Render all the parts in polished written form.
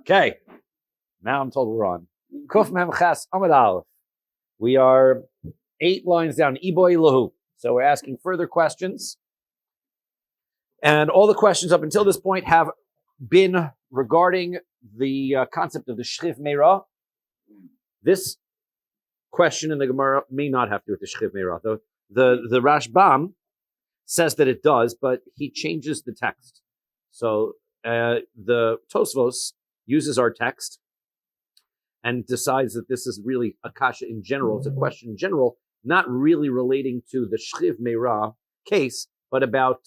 Okay, now I'm told we're on. Kuf Mem Ches Amud Aleph. We are 8 lines down. Iboy Lahu. So we're asking further questions. And all the questions up until this point have been regarding the concept of the Shchiv Meira. This question in the Gemara may not have to do with the Shchiv Meira, though. The Rashbam says that it does, but he changes the text. So the Tosfos uses our text and decides that this is really a kasha in general. It's a question in general, not really relating to the Shchiv Meira case, but about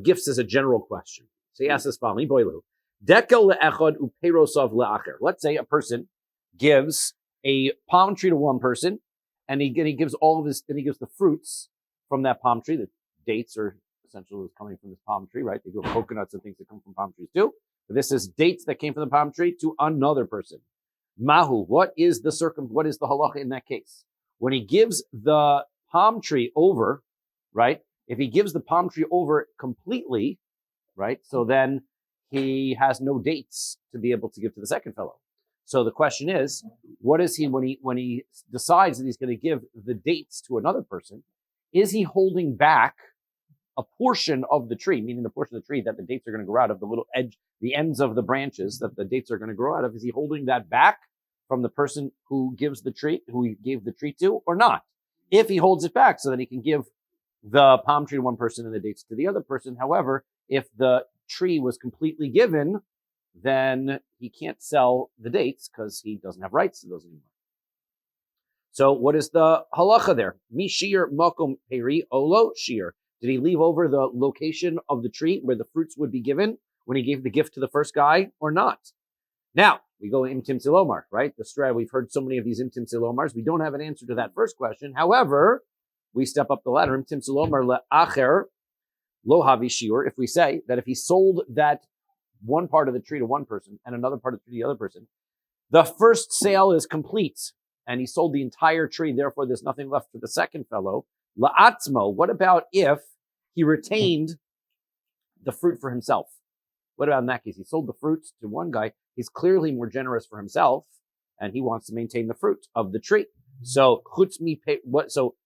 gifts as a general question. So he asks this following: Dekel le'echad u'perosav le'acher. Let's say a person gives a palm tree to one person, and he gives all of his, then he gives the fruits from that palm tree. The dates are essentially coming from this palm tree, right? They give coconuts and things that come from palm trees too. But this is dates that came from the palm tree to another person. Mahu, what is the halacha in that case? When he gives the palm tree over, right? If he gives the palm tree over completely, right? So then he has no dates to be able to give to the second fellow. So the question is, what is he when he decides that he's going to give the dates to another person? Is he holding back a portion of the tree, meaning the portion of the tree that the dates are going to grow out of, the little edge, the ends of the branches that the dates are going to grow out of? Is he holding that back from the person who gives the tree, who he gave the tree to, or not? If he holds it back so that he can give the palm tree to one person and the dates to the other person. However, if the tree was completely given, then he can't sell the dates because he doesn't have rights to those anymore. So what is the halacha there? Mi shiur makom peri olo shiur. Did he leave over the location of the tree where the fruits would be given when he gave the gift to the first guy or not? Now, we go imtim silomar, right? The strat, we've heard so many of these imtim silomars. We don't have an answer to that first question. However, we step up the ladder. Imtim silomar le'acher lo havi shiur. If we say that if he sold that one part of the tree to one person and another part of the tree to the other person, the first sale is complete and he sold the entire tree, therefore there's nothing left for the second fellow. La'atzmo, what about if he retained the fruit for himself? What about in that case? He sold the fruits to one guy. He's clearly more generous for himself and he wants to maintain the fruit of the tree. So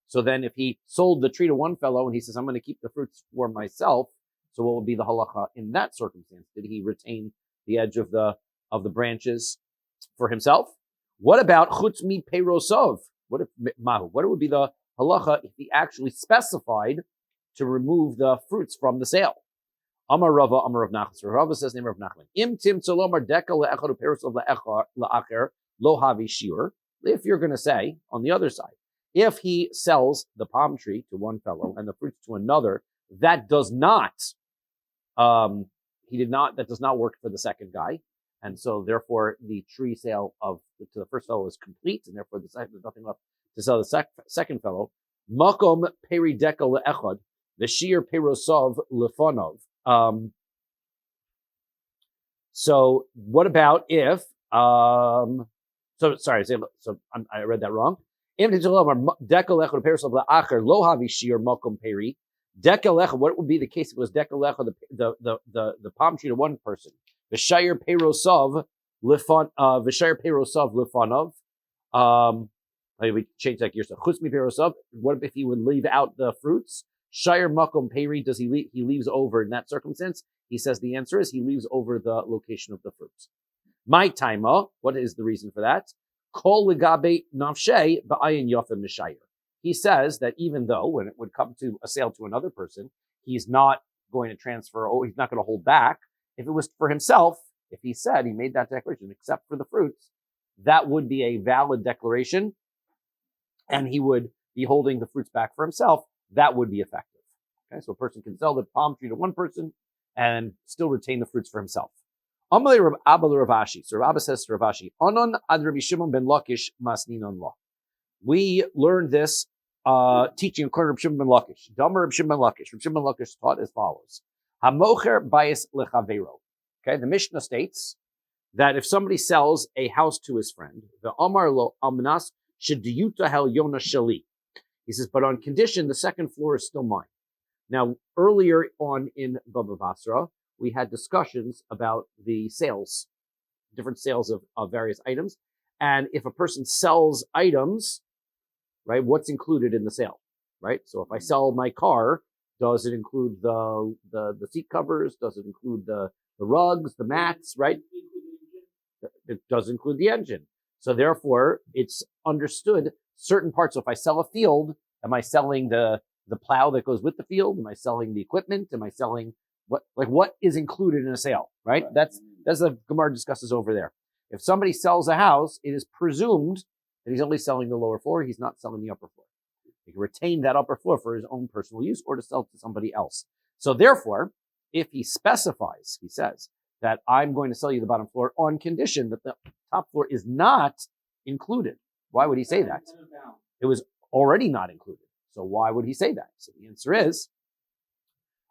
so then if he sold the tree to one fellow and he says, I'm going to keep the fruits for myself, so what would be the halacha in that circumstance? Did he retain the edge of the branches for himself? What about chutz mi peirosov? What would be the halacha if he actually specified to remove the fruits from the sale? Amar Rava, Amar Rav Nachman. So Rava says, name of Nachman. Im tim tzolomar dekel le'echad u'peirosov le'acher lo havi shiur. If you're going to say on the other side, if he sells the palm tree to one fellow and the fruits to another, that does not work for the second guy. And so therefore the tree sale to the first fellow is complete, and therefore there's nothing left to sell the second fellow. Makom peri dekel le'echad, v'shir perosov lefonov. So what about if, I read that wrong. What would be the case if it was dekalecha, the palm tree to one person? V'shayir perosov lefanov. We change that gear. So chutz mi perosov. What if he would leave out the fruits? Shayir makom peri. Does he leave? He leaves over in that circumstance. He says the answer is he leaves over the location of the fruits. My taima. What is the reason for that? Kol legabe nafshe ba'ayin yafim mishayir. He says that even though when it would come to a sale to another person, he's not going to transfer, he's not going to hold back. If it was for himself, if he said he made that declaration, except for the fruits, that would be a valid declaration, and he would be holding the fruits back for himself. That would be effective. Okay, so a person can sell the palm tree to one person and still retain the fruits for himself. Amalei Rav Abba Rav Ashi. So Rav Abba says to Rav Ashi, Anon ad Rabbi Shimon ben Lakish masninon lo. We learned this teaching according to Rabbi Shimon ben Lakish. Damar Rabbi Shimon ben Lakish. Rabbi Shimon ben Lakish taught as follows: Hamocher bayis lechavero. Okay, the Mishnah states that if somebody sells a house to his friend, the Amar lo amnas shediyuta hel yona shali. He says, but on condition the second floor is still mine. Now, earlier on in Bava Basra, we had discussions about the sales different sales of various items. And if a person sells items, right, what's included in the sale, right? So if I sell my car, does it include the seat covers? Does it include the rugs, the mats, right? It does include the engine. So therefore, it's understood certain parts. So if I sell a field, am I selling the plow that goes with the field? Am I selling the equipment? Am I selling what is included in a sale, right? That's the Gemara discusses over there. If somebody sells a house, it is presumed that he's only selling the lower floor. He's not selling the upper floor. He can retain that upper floor for his own personal use or to sell to somebody else. So therefore, if he specifies, he says that I'm going to sell you the bottom floor on condition that the top floor is not included. Why would he say that? It was already not included. So why would he say that? So the answer is,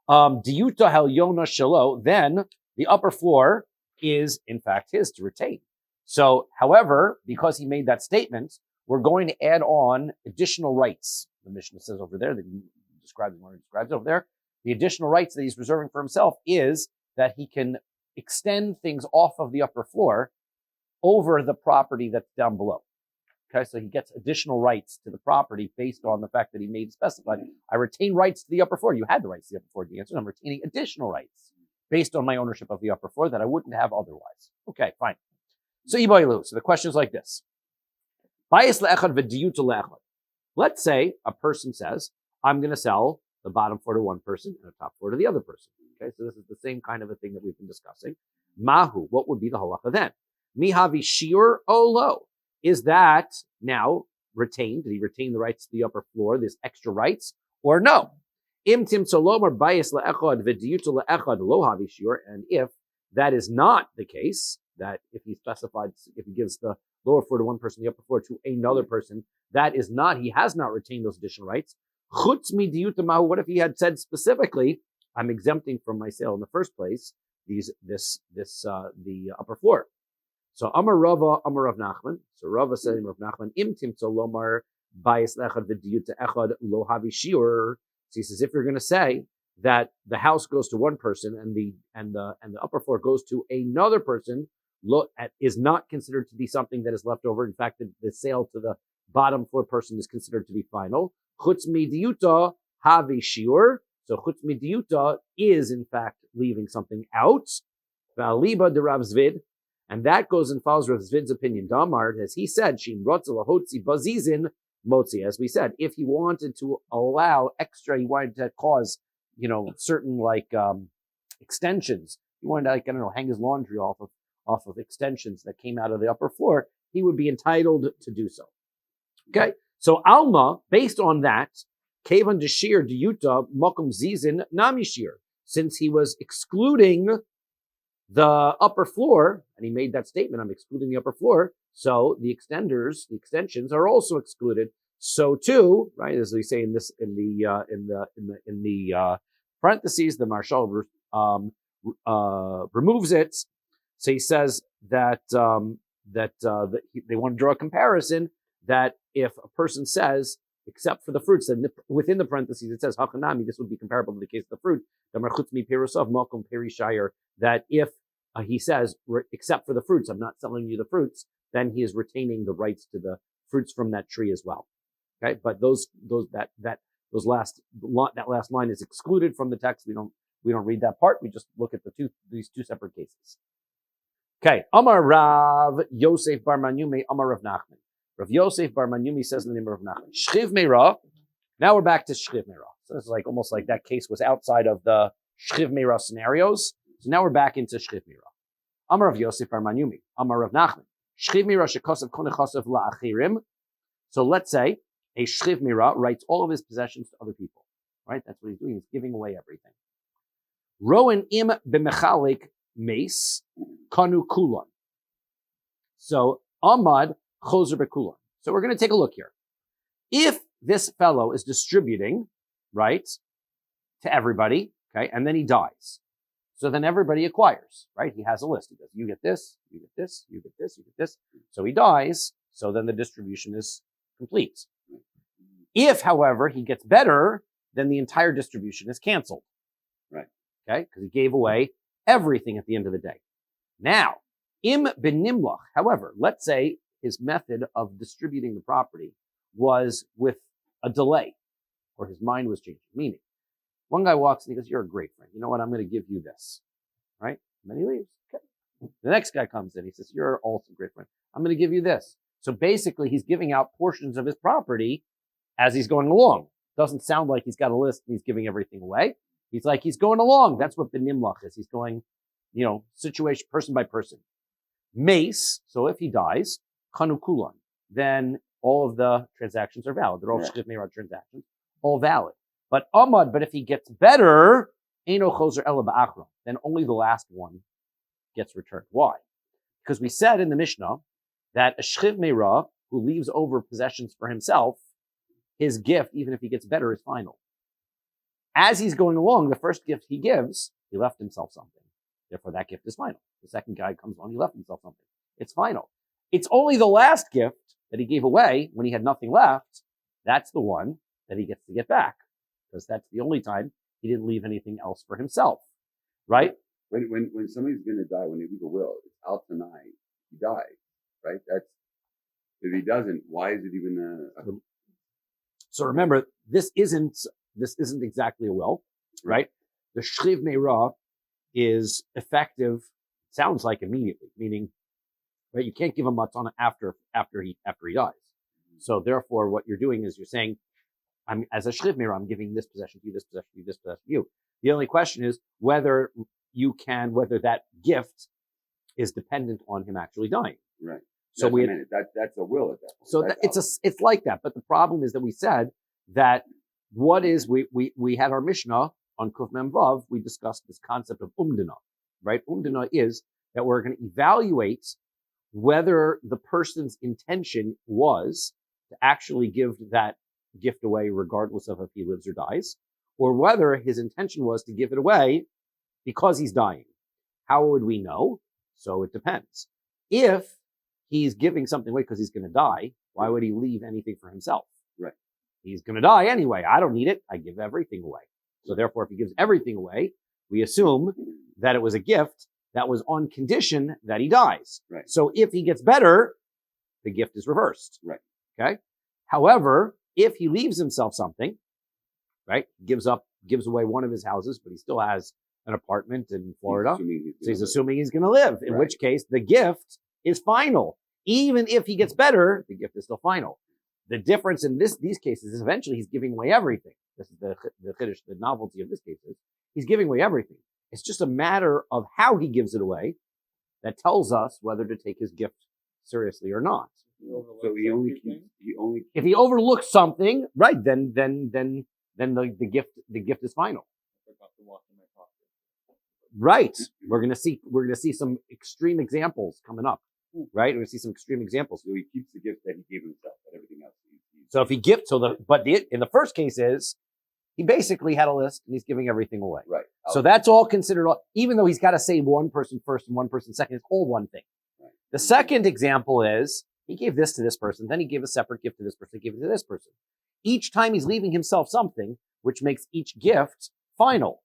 Diyuta hel yona shelo, then the upper floor is in fact his to retain. So, however, because he made that statement, we're going to add on additional rights. The Mishnah says over there, that he describes over there, the additional rights that he's reserving for himself is that he can extend things off of the upper floor over the property that's down below. Okay, so he gets additional rights to the property based on the fact that he made specified. I retain rights to the upper floor. You had the rights to the upper floor. The answer is I'm retaining additional rights based on my ownership of the upper floor that I wouldn't have otherwise. Okay, fine. So Iboilu. So the question is like this. Let's say a person says, I'm going to sell the bottom floor to one person and the top floor to the other person. Okay, so this is the same kind of a thing that we've been discussing. Mahu, what would be the halacha then? Mihavi shiur olo. Is that now retained? Did he retain the rights to the upper floor, this extra rights, or no? Im tim solomar bayis le'echad v'diyuta le'echad lo havi shiur. And if that is not the case, that if he gives the lower floor to one person, the upper floor to another person, that is not, he has not retained those additional rights. Chutz mi diyuta mahu. What if he had said specifically, I'm exempting from my sale in the first place the upper floor? So Amar Rava, Amar Rav Nachman. So Rava said to Rav Nachman, Im timtzo lomar bayis lechad v'diyuta echad lo havi shiur. So he says, if you're going to say that the house goes to one person and the upper floor goes to another person, is not considered to be something that is left over. In fact, the sale to the bottom floor person is considered to be final. Chutz mi diyuta havi shiur. So chutz mi diyuta is in fact leaving something out. V'aliba de Rav Zvid. And that goes and follows Rav Zvid's opinion. Damar, as he said, Shin rotza lahotzi bazizin motzi. As we said, if he wanted to allow extra, he wanted to cause, certain extensions. He wanted to, hang his laundry off of extensions that came out of the upper floor. He would be entitled to do so. Okay, so Alma, based on that, Kevan deshir diyuta mokum zizin nami shir, since he was excluding the upper floor, and he made that statement, I'm excluding the upper floor, so the extensions are also excluded. So too, right, as we say in the parentheses, the Marshal removes it. So he says that they want to draw a comparison that if a person says, except for the fruits, then within the parentheses it says Hachanami, this would be comparable to the case of the fruit. That if he says, except for the fruits, I'm not selling you the fruits, then he is retaining the rights to the fruits from that tree as well. Okay, but that last line is excluded from the text. We don't read that part. We just look at these two separate cases. Okay, Amar Rav Yosef Bar Manyumi, Amar Rav Nachman. Rav Yosef Bar Manyumi says in the name of Rav Nachman, Shchiv Meira. Now we're back to Shchiv Meira. So it's almost like that case was outside of the Shchiv Meira scenarios. So now we're back into Shchiv Meira. Amar Rav Yosef Bar Manyumi, Amar Rav Nachman. Shchiv Meira shekosav konechasav la'achirim. So let's say a Shchiv Meira writes all of his possessions to other people. Right? That's what he's doing. He's giving away everything. Roen im b'mechalik mace kanu kulan. So Amad choser bekulan. So we're going to take a look here. If this fellow is distributing, right, to everybody, okay, and then he dies. So then everybody acquires, right? He has a list. He goes, you get this, you get this, you get this, you get this. So he dies. So then the distribution is complete. If, however, he gets better, then the entire distribution is canceled. Right. Okay? Because he gave away everything at the end of the day. Now, Im benimlach. However, let's say his method of distributing the property was with a delay, or his mind was changing. Meaning, one guy walks and he goes, "You're a great friend. You know what? I'm going to give you this." Right? And then he leaves. Okay. The next guy comes in. He says, "You're also a great friend. I'm going to give you this." So basically, he's giving out portions of his property as he's going along. Doesn't sound like he's got a list and he's giving everything away. He's like, he's going along. That's what benimlach is. He's going, situation, person by person. Mace, so if he dies, chanukulan, then all of the transactions are valid. They're all shchit meirah transactions, all valid. But if he gets better, eino choser ela ba'achron, then only the last one gets returned. Why? Because we said in the Mishnah that a shchiv meirah who leaves over possessions for himself, his gift, even if he gets better, is final. As he's going along, the first gift he gives, he left himself something. Therefore, that gift is final. The second guy comes on, he left himself something. It's final. It's only the last gift that he gave away when he had nothing left. That's the one that he gets to get back, because that's the only time he didn't leave anything else for himself, right? When somebody's going to die, when they leave a will, it's al tanai, he dies, right? That's, if he doesn't, why is it even So remember, this isn't exactly a will, right? The shchiv meirah is effective, sounds like immediately, meaning, right, you can't give a matana after he dies. So therefore, what you're doing is you're saying, I'm as a shchiv meirah, I'm giving this possession to you, this possession to you, this possession to you. The only question is whether that gift is dependent on him actually dying. Right. So that's a will at that point. So it's like that. But the problem is that we said that we had our Mishnah on Kuf Mem Vav. We discussed this concept of umdana, right? Umdana is that we're going to evaluate whether the person's intention was to actually give that gift away regardless of if he lives or dies, or whether his intention was to give it away because he's dying. How would we know? So it depends. If he's giving something away because he's going to die, why would he leave anything for himself? Right. He's going to die anyway. I don't need it. I give everything away. So therefore, if he gives everything away, we assume that it was a gift that was on condition that he dies. Right. So if he gets better, the gift is reversed. Right. Okay. However, if he leaves himself something, right, gives away one of his houses, but he still has an apartment in Florida, he's assuming he's going to live, in which case the gift is final. Even if he gets better, the gift is still final. The difference in these cases is eventually he's giving away everything. This is the chiddush, the novelty of this case is he's giving away everything. It's just a matter of how he gives it away that tells us whether to take his gift seriously or not. So he only keeps. If he overlooks something, right, then the gift is final. Right. We're gonna see some extreme examples coming up. Right? We're gonna see some extreme examples. So he keeps the gift that he gave himself, but everything else. So if he gives, in the first case is he basically had a list and he's giving everything away. Right. So that's all considered, even though he's got to say one person first and one person second, it's all one thing. Right. The second example is he gave this to this person, then he gave a separate gift to this person, he gave it to this person. Each time he's leaving himself something, which makes each gift final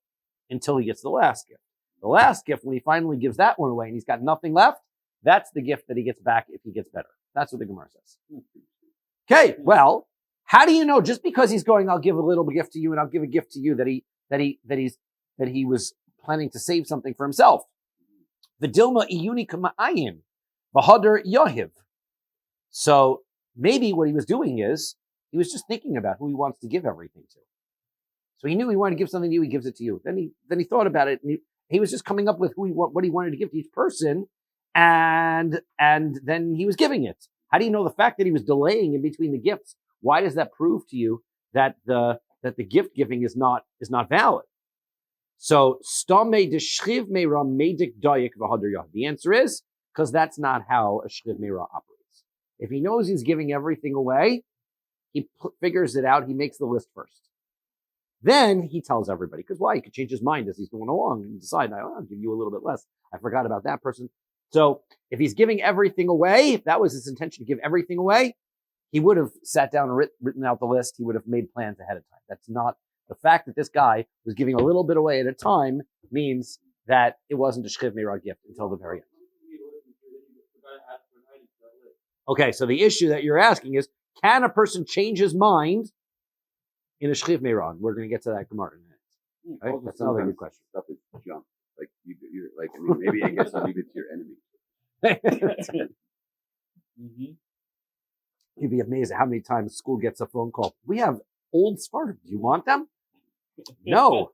until he gets the last gift. The last gift, when he finally gives that one away and he's got nothing left, that's the gift that he gets back if he gets better. That's what the Gemara says. Okay, well, how do you know just because he's going, I'll give a little gift to you and I'll give a gift to you that he was planning to save something for himself? V'dilma iyuni kama'ayin v'hadar yahiv. So maybe what he was doing is he was just thinking about who he wants to give everything to. So he knew he wanted to give something to you, he gives it to you. Then he thought about it and he was just coming up with what he wanted to give to each person, and then he was giving it. How do you know the fact that he was delaying in between the gifts? Why does that prove to you that the gift giving is not valid? So stame de shchiv meira medik dayik v'hadar yah. The answer is because that's not how a shchiv meira operates. If he knows he's giving everything away, he figures it out. He makes the list first. Then he tells everybody, because why? He could change his mind as he's going along and decide, I'll give you a little bit less. I forgot about that person. So if he's giving everything away, if that was his intention to give everything away, he would have sat down and written out the list. He would have made plans ahead of time. That's not the fact that this guy was giving a little bit away at a time means that it wasn't a shchiv meirah gift until the very end. Okay, so the issue that you're asking is, can a person change his mind in a shchiv meirah? We're going to get to that Gemara in a minute. Right? Also, That's another good sometimes question. Stuff is junk. Like you like. I mean, maybe I guess I'll leave it to your enemy. You'd be amazed at how many times school gets a phone call. We have old Sfardim. Do you want them? No,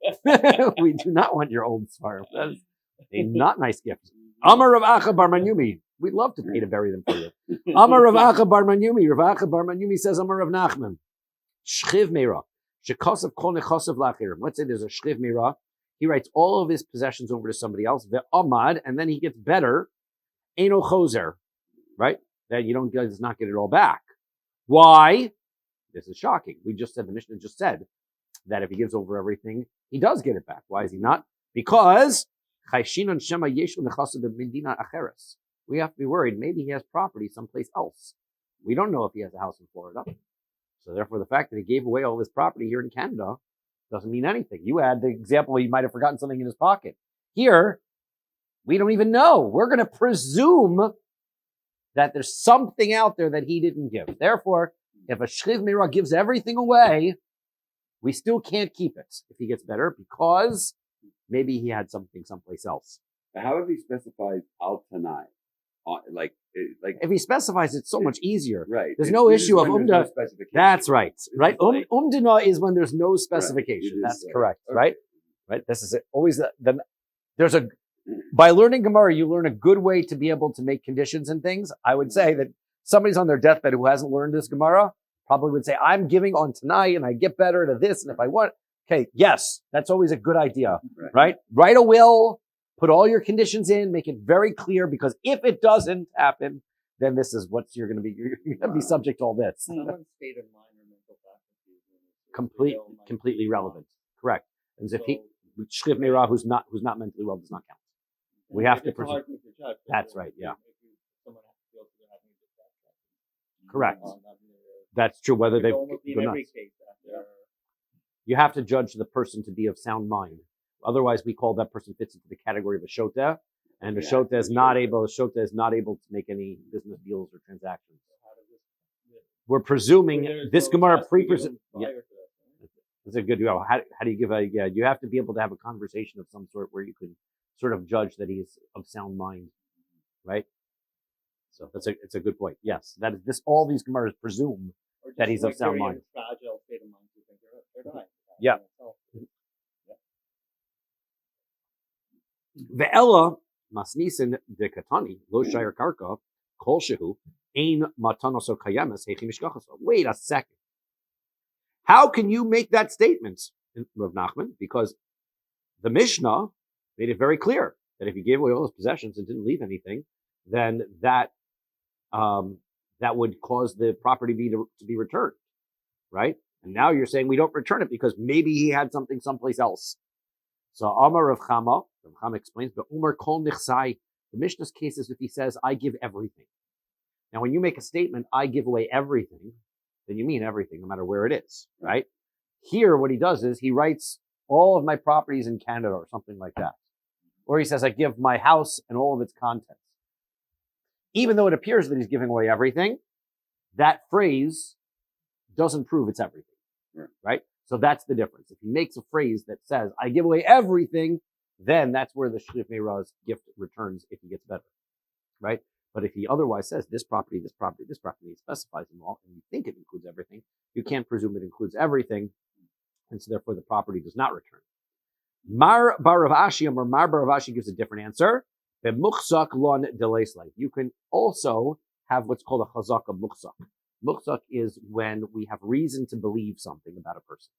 we do not want your old Sfardim. That is a not nice gift. Amar Rav Acha Bar Manyumi. We'd love to pay to bury them for you. Amar Rav Acha Bar Manyumi. Rav Acha Bar Manyumi says, Amar Rav Nachman. Shchiv meirah. Shekasav kol nechasav lachirim. Let's say there's a shchiv meirah. He writes all of his possessions over to somebody else. Ve'amad, and then he gets better. Eino choser. Right? That you don't does not get it all back. Why? This is shocking. We just said, the Mishnah just said that if he gives over everything, he does get it back. Why is he not? Because we have to be worried. Maybe he has property someplace else. We don't know if he has a house in Florida. So therefore, the fact that he gave away all his property here in Canada doesn't mean anything. You had the example, he might have forgotten something in his pocket. Here, we don't even know. We're going to presume that there's something out there that he didn't give. Therefore, if a shchiv meirah gives everything away, we still can't keep it if he gets better, because maybe he had something someplace else. How have he specified al tanai? Like if he specifies, it's so much easier. Right. There's no issue of umda. No That's right. Right. Umdina is when there's no specification. Right. That's correct. Okay. Right. Right. This is always there's a. By learning Gemara, you learn a good way to be able to make conditions and things. I would say that somebody's on their deathbed who hasn't learned this Gemara probably would say, I'm giving on tonight and I get better to this. And if I want, okay, yes, that's always a good idea, right? Write a will, put all your conditions in, make it very clear, because if it doesn't happen, then this is what you're going to be, you're going to be subject to all this. Someone's state of mind or mental faculties. Completely relevant. Correct. And so if he, Shchiv meirah, who's not mentally well, does not count. We have to presume. That's right. Yeah. Correct. That's true. Whether they've you have to judge the person to be of sound mind. Otherwise, we call that person fits into the category of a shota, and a shota is not able. A shota is not able to make any business deals or transactions. We're presuming this Gemara pre-presume. Yeah. That's a good. How do you give a? Yeah, you have to be able to have a conversation of some sort where you can sort of judge that he's of sound mind, right? So it's a good point. Yes, that is this. All these Gemaras presume that he's of sound mind. Fragile state of mind. You think they're dying. Yeah. Ve'ela masnisin de katani lo shayar karka kol shehu ein matanoso kayemes hechi mishkachaso. Wait a second. How can you make that statement, Rav Nachman? Because the Mishnah made it very clear that if he gave away all his possessions and didn't leave anything, then that would cause the property to be returned, right? And now you're saying we don't return it because maybe he had something someplace else. So Amar Rav Chama explains, but Umar Kol Nichsai, the Mishnah's case is if he says, I give everything. Now, when you make a statement, I give away everything, then you mean everything, no matter where it is, right? Here, what he does is he writes all of my properties in Canada or something like that. Or he says, I give my house and all of its contents. Even though it appears that he's giving away everything, that phrase doesn't prove it's everything, right? So that's the difference. If he makes a phrase that says, I give away everything, then that's where the Shchiv meirah's gift returns if he gets better, right? But if he otherwise says this property, this property, this property, he specifies them all, and you think it includes everything, you can't presume it includes everything, and so therefore the property does not return. Mar bar Rav Ashi gives a different answer. You can also have what's called a chazaka muchzak. Muchzak is when we have reason to believe something about a person,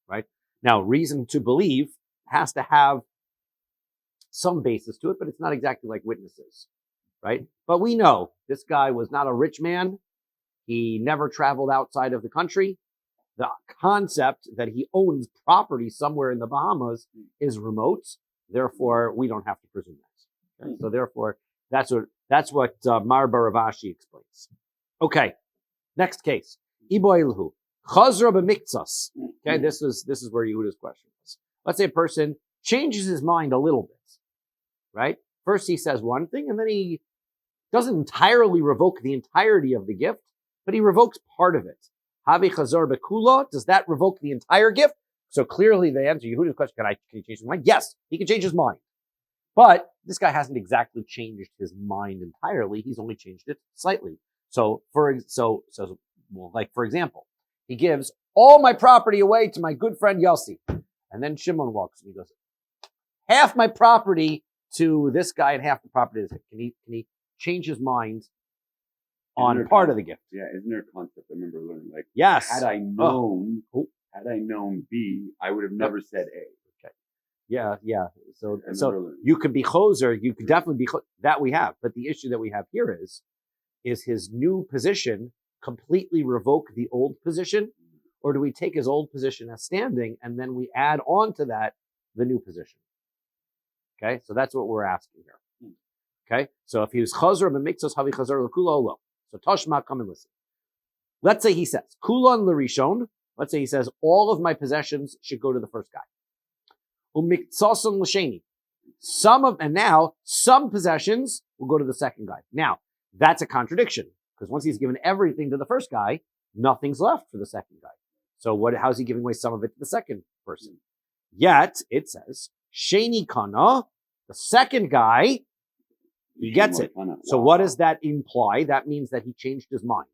right? Now, reason to believe has to have some basis to it, but it's not exactly like witnesses, right? But we know this guy was not a rich man. He never traveled outside of the country. The concept that he owns property somewhere in the Bahamas is remote. Therefore, we don't have to presume that. Okay? So therefore, that's what Mar bar Rav Ashi explains. Okay, next case. Iboilhu chazra b'miktsas. Okay, this is where Yehuda's question is. Let's say a person changes his mind a little bit, right? First he says one thing, and then he Doesn't entirely revoke the entirety of the gift, but he revokes part of it. Have chazar bekula, does that revoke the entire gift? So clearly the answer to Yehuda's question, can he change his mind? Yes, he can change his mind. But this guy hasn't exactly changed his mind entirely. He's only changed it slightly. So for example, he gives all my property away to my good friend Yossi. And then Shimon walks and he goes, half my property to this guy and half the property to this guy. Can he change his mind on part of the gift? Yeah, isn't there a concept I remember learning? Like, yes. Had I known B, I would have never said A. Okay. Yeah. So you could be choser, you could definitely be that we have. But the issue that we have here is his new position completely revoke the old position, or do we take his old position as standing and then we add on to that the new position? Okay, so that's what we're asking here. Okay, so if he was chazer b'miktzos havi chazer l'kula lo. So Toshma, come and listen. Let's say he says kulon l'rishon. Let's say he says all of my possessions should go to the first guy. Umiktzosum l'sheni. Now some possessions will go to the second guy. Now that's a contradiction because once he's given everything to the first guy, nothing's left for the second guy. So how's he giving away some of it to the second person? Yet it says sheni kana, the second guy, he gets it. So what does that imply? That means that he changed his mind.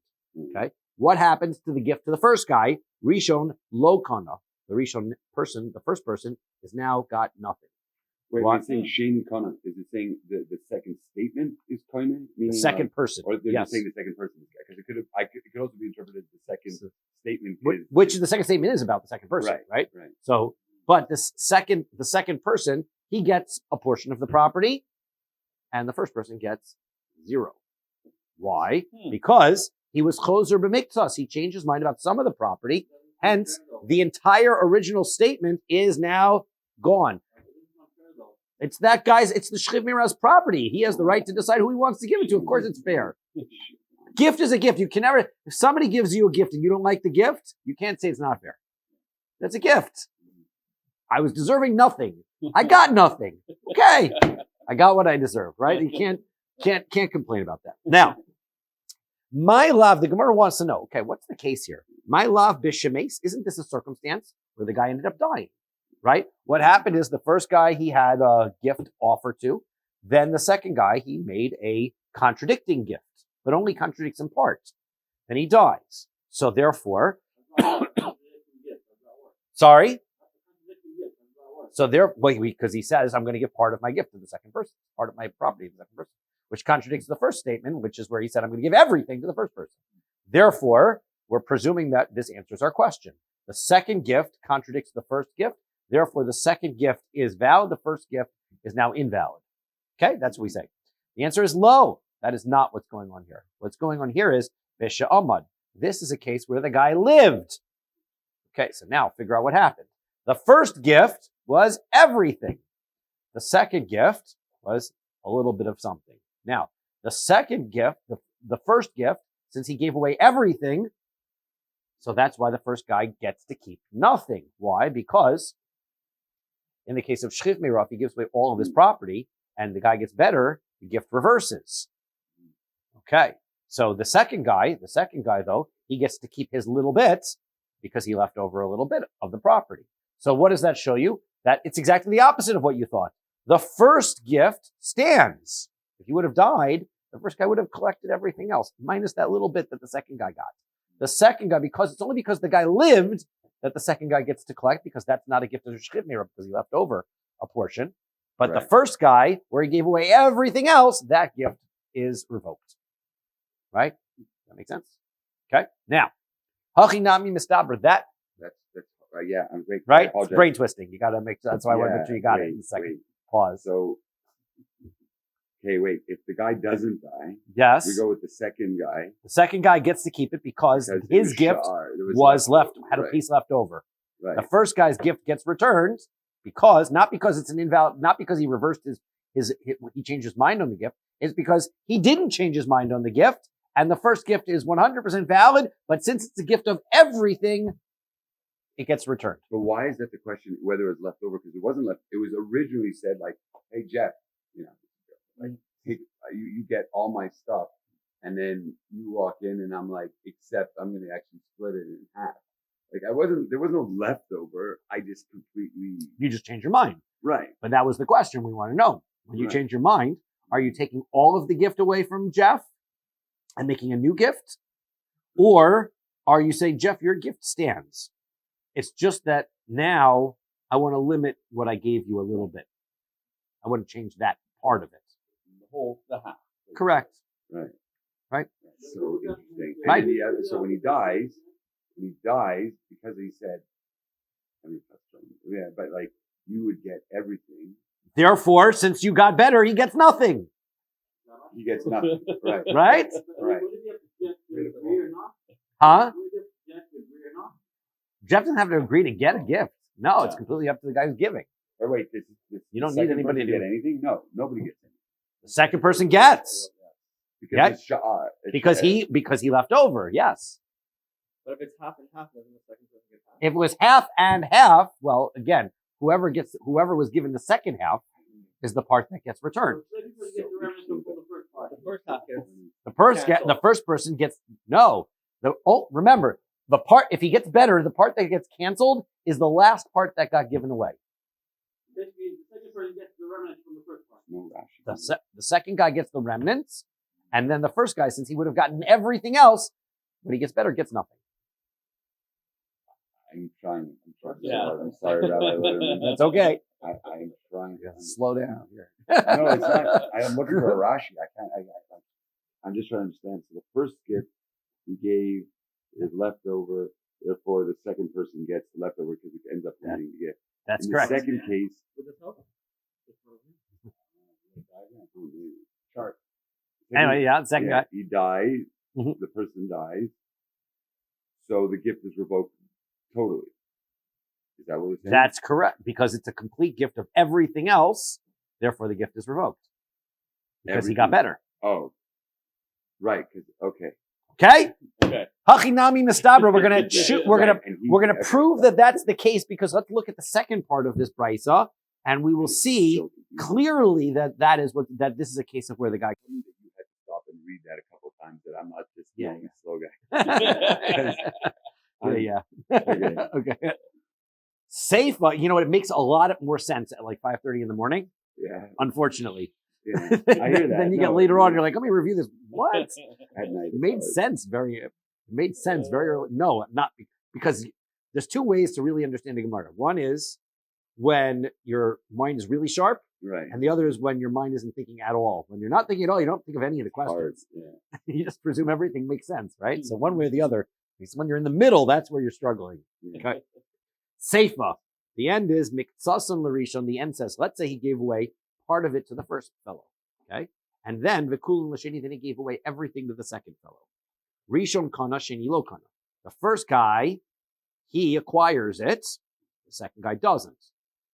Okay. What happens to the gift to the first guy? Rishon lo kana. The Rishon person, the first person, has now got nothing. Wait, it's saying Shane Connor. Is it saying the second statement is Connor? The second person. Or they're yes. saying the second person is because it could also be interpreted the second statement which the second statement is about the second person, right? So, but the second person, he gets a portion of the property, and the first person gets 0. Why? Because he was choser b'miktzos. He changed his mind about some of the property. Hence, the entire original statement is now gone. It's that guy's, it's the Shchiv Mira's property. He has the right to decide who he wants to give it to. Of course it's fair. Gift is a gift. You can never, if somebody gives you a gift and you don't like the gift, you can't say it's not fair. That's a gift. I was deserving nothing. I got nothing. Okay. I got what I deserve, right? You can't complain about that. Now, my love, the Gemara wants to know, okay, what's the case here? My love bishemes, isn't this a circumstance where the guy ended up dying? Right? What happened is the first guy he had a gift offer to. Then the second guy, he made a contradicting gift, but only contradicts in part. Then he dies. So therefore, sorry? So because he says, I'm going to give part of my gift to the second person, part of my property to the second person, which contradicts the first statement, which is where he said, I'm going to give everything to the first person. Therefore, we're presuming that this answers our question. The second gift contradicts the first gift. Therefore, the second gift is valid. The first gift is now invalid. Okay, that's what we say. The answer is lo. That is not what's going on here. What's going on here is Bisha Amad. This is a case where the guy lived. Okay, so now figure out what happened. The first gift was everything. The second gift was a little bit of something. Now, the second gift, the first gift, since he gave away everything, so that's why the first guy gets to keep nothing. Why? Because in the case of Shchiv Meirah, he gives away all of his property and the guy gets better, the gift reverses. Okay. So the second guy though, he gets to keep his little bit because he left over a little bit of the property. So what does that show you? That it's exactly the opposite of what you thought. The first gift stands. If he would have died, the first guy would have collected everything else, minus that little bit that the second guy got. The second guy, it's only because the guy lived that the second guy gets to collect, because that's not a gift of Shchiv Meirah because he left over a portion. But the first guy, where he gave away everything else, that gift is revoked. Right? That makes sense? Okay. Now, Hachinami Mistabra, that's yeah, I'm great. Right? It's brain twisting. You gotta that's why I want to make sure you got it in a second. Pause. So, okay, wait. If the guy doesn't die, yes, we go with the second guy. The second guy gets to keep it because his gift was had a piece left over. Right. The first guy's gift gets returned not because it's an invalid, not because he reversed he changed his mind on the gift. It's because he didn't change his mind on the gift, and the first gift is 100% valid. But since it's a gift of everything, it gets returned. But why is that the question? Whether it's left over, because it wasn't left. It was originally said like, "Hey Jeff, you get all my stuff, and then you walk in, and I'm like, except I'm going to actually split it in half. Like there was no leftover. I just completely. You just change your mind. Right. But that was the question we want to know. When you Right. change your mind, are you taking all of the gift away from Jeff and making a new gift? Or are you saying, Jeff, your gift stands? It's just that now I want to limit what I gave you a little bit. I want to change that part of it. The half. Correct. Right. Right. So interesting. Right. And so when he dies, because he said, but like you would get everything. Therefore, since you got better, he gets nothing. He gets nothing. Right. Right? Right. Huh? Jeff doesn't have to agree to get a gift. No, it's completely up to the guy who's giving. Or wait, You don't need anybody to get do it. anything. No, nobody gets anything. The second person gets. Because Because he left over, yes. But if it's half and half, doesn't the second person get half? If it was half and half, well, again, whoever was given the second half is the part that gets returned. The first half gets. The first person gets remember, the part, if he gets better, the part that gets canceled is the last part that got given away. This means the second person gets the remnant from the first part. No Rashi. The second guy gets the remnants, and then the first guy, since he would have gotten everything else, when he gets better, gets nothing. I'm trying. Yeah. I'm sorry, Rabbi. That's okay. I'm trying to Slow down here. No, it's not. I'm looking for a Rashi. I'm just trying to understand. So the first gift he gave is leftover. Therefore, the second person gets the leftover because it ends up getting the gift. That's In correct. the second case, Chart. Anyway, the second guy. he dies. Mhm. The person dies. So the gift is revoked totally. Is that what we're saying? That's correct, because it's a complete gift of everything else. Therefore, the gift is revoked because he got better. Oh, right. Okay. Okay. Okay. Hachinami mistabra. We're gonna shoot. We're Right, gonna prove that that's the case, because let's look at the second part of this brisa, and we will see clearly that this is a case of where the guy. You had to stop and read that a couple of times. That I'm not just Yeah. being a slow guy. Yeah. Okay. Okay. Seifa, you know what? It makes a lot more sense at like 5:30 in the morning. Yeah. Unfortunately, Yeah. I hear that. then you get later on. You're like, let me review this. What? At night. It made sense very early. No, not because there's two ways to really understand a Gemara. One is when your mind is really sharp, Right. and the other is when your mind isn't thinking at all. When you're not thinking at all, you don't think of any of the questions. Hard. Yeah. You just presume everything makes sense, right? So one way or the other. Because when you're in the middle, that's where you're struggling. Okay. Seifa. The end is miktsasam l'rishon. The end says, let's say he gave away part of it to the first fellow. Okay. And then v'kulin l'sheni, then he gave away everything to the second fellow. Rishon kana, sheni lo kana. The first guy, he acquires it. The second guy doesn't.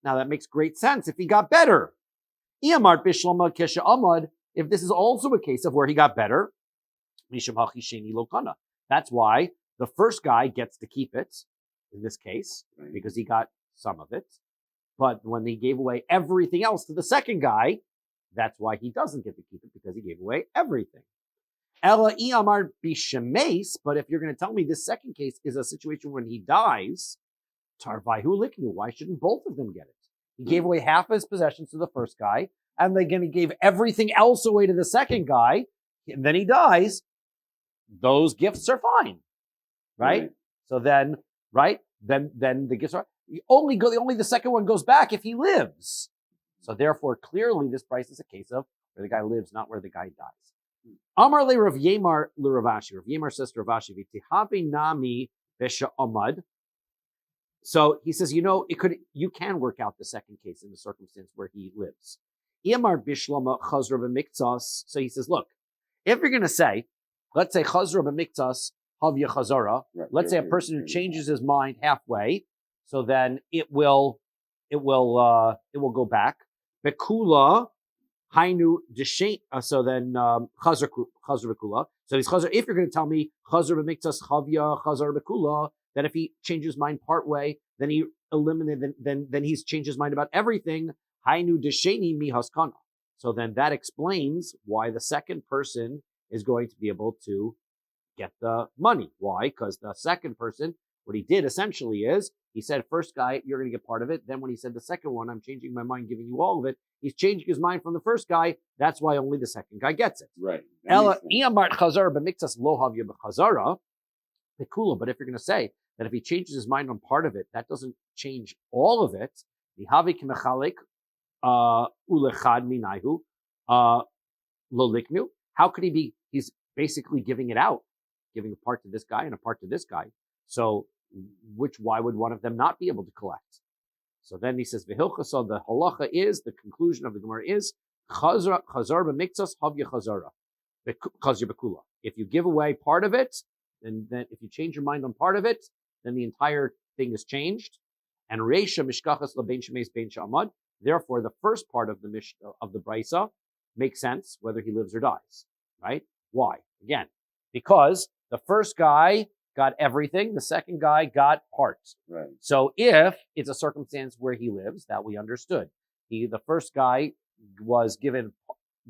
Now that makes great sense if he got better. Iyamart bishlama kesha amad. If this is also a case of where he got better, misham hachi sheni lo kana. That's why the first guy gets to keep it in this case, Right. because he got some of it. But when he gave away everything else to the second guy, that's why he doesn't get to keep it, because he gave away everything. Ella iyamar bishemes, but if you're going to tell me this second case is a situation when he dies, tarvaihu liknu, why shouldn't both of them get it? He gave away half of his possessions to the first guy, and then he gave everything else away to the second guy, and then he dies. Those gifts are fine, right? So then, then the gifts are only the second one goes back if he lives. So therefore, clearly, this price is a case of where the guy lives, not where the guy dies. Amar le Rav Yemar le Ravashi. Rav Yemar says to Ravashi, "V'tihavi nami besha amad." So he says, you can work out the second case in the circumstance where he lives. Amar bishlama chazra b'miktsas. So he says, look, if you're going to say, let's say chazra b'miktsas havya chazara. Right. Let's say a person who changes his mind halfway, so then it will go back. Bekula hainu deshain. So then chazar bekula. So he's chazar. If you're going to tell me chazar b'miktsas havya chazar bekula, then if he changes his mind part way, then he eliminated. Then he's changed his mind about everything. Hainu desheni mi haskana. So then that explains why the second person is going to be able to get the money. Why? Because the second person, what he did essentially is, he said, first guy, you're going to get part of it. Then when he said the second one, I'm changing my mind, giving you all of it, he's changing his mind from the first guy. That's why only the second guy gets it. Right. But if you're going to say that if he changes his mind on part of it, that doesn't change all of it. How could he be? He's basically giving it out, giving a part to this guy and a part to this guy. So why would one of them not be able to collect? So then he says, V'hilchasa, the halacha is, the conclusion of the Gemara is, chazar b'miktzas havya chazara, chazya b'kula. If you give away part of it, and then if you change your mind on part of it, then the entire thing is changed. And reisha mishkachas labein shemeis bein she'amad. Therefore, the first part of the brisa makes sense whether he lives or dies. Right? Why? Again, because the first guy got everything, the second guy got parts. Right. So if it's a circumstance where he lives, that we understood. The first guy was given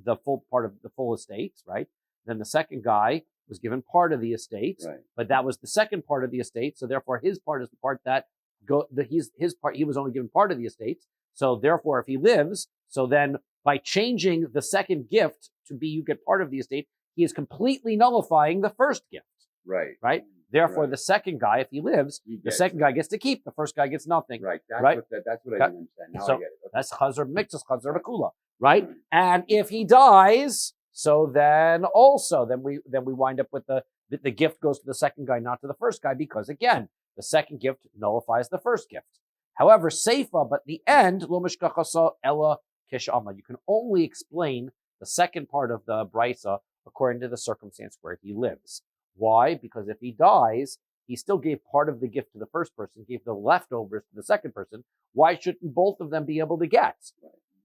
the full part of the full estate, right? Then the second guy was given part of the estate, Right. but that was the second part of the estate. So therefore, his part is the part that his part. He was only given part of the estate. So therefore, if he lives, so then by changing the second gift to be you get part of the estate, he is completely nullifying the first gift. Right. Right. Therefore, Right. the second guy, if he lives, the second guy gets to keep. The first guy gets nothing. Right. That's Right. That's what I didn't understand. Now So I get it. Okay. that's chazar mixus, chazar bakula, right? And if he dies, so then we wind up with the gift goes to the second guy, not to the first guy, because again, the second gift nullifies the first gift. However, seifa, but the end, lo mishkachasa ella kishama. You can only explain the second part of the brisa according to the circumstance where he lives. Why? Because if he dies, he still gave part of the gift to the first person, gave the leftovers to the second person. Why shouldn't both of them be able to get?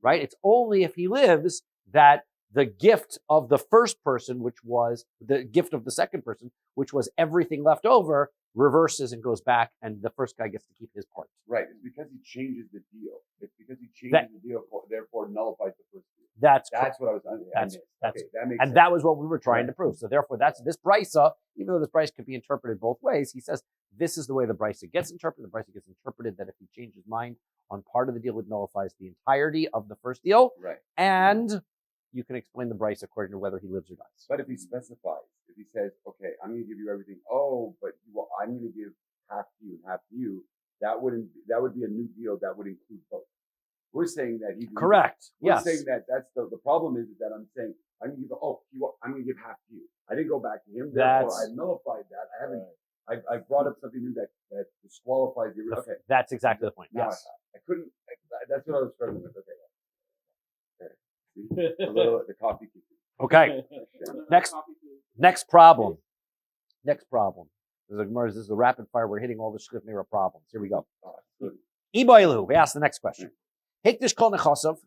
Right? It's only if he lives that the gift of the first person, which was the gift of the second person, which was everything left over, reverses and goes back, and the first guy gets to keep his part. Right. It's because he changes the deal. It's because he changes the deal, therefore nullifies the first deal. That's what I was under. That's okay, that makes and sense. that was what we were trying to prove. So therefore, that's this brisa. Even though this brisa could be interpreted both ways, he says this is the way the brisa gets interpreted. The brisa gets interpreted that if he changes his mind on part of the deal, it nullifies the entirety of the first deal. Right. And you can explain the brisa according to whether he lives or dies. But if he specifies, if he says, okay, I'm going to give you everything. Oh, but I'm going to give half to you and half to you. That would be a new deal that would include both. We're saying that he correct. We're Yes. saying that that's the problem is that I'm saying I'm going to give I'm going to give half to you. I didn't go back to him. Therefore, I nullified that. I haven't. I brought up something new that disqualifies the. Okay. That's exactly the point. Now Yes. I couldn't. That's what I was struggling with. Okay. A little the coffee. Okay. Next problem. This is the rapid fire. We're hitting all the Shkif Mirror problems. Here we go. Iboilu. We ask the next question. Hikdish kol nechosov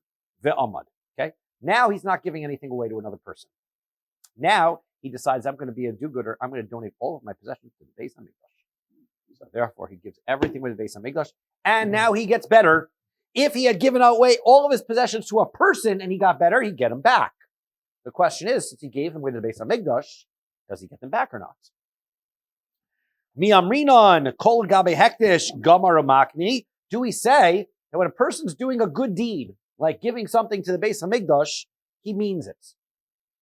ve'amad. Okay. Now he's not giving anything away to another person. Now he decides I'm going to be a do-gooder. I'm going to donate all of my possessions to the Beis Hamikdash. So therefore, he gives everything to the Beis Hamikdash, and now he gets better. If he had given away all of his possessions to a person and he got better, he'd get them back. The question is, since he gave them away to the Beis Hamikdash, does he get them back or not? Mi amrinon kol gabe hektish gamar makni. Do we say that when a person's doing a good deed, like giving something to the Beis Hamikdash, he means it,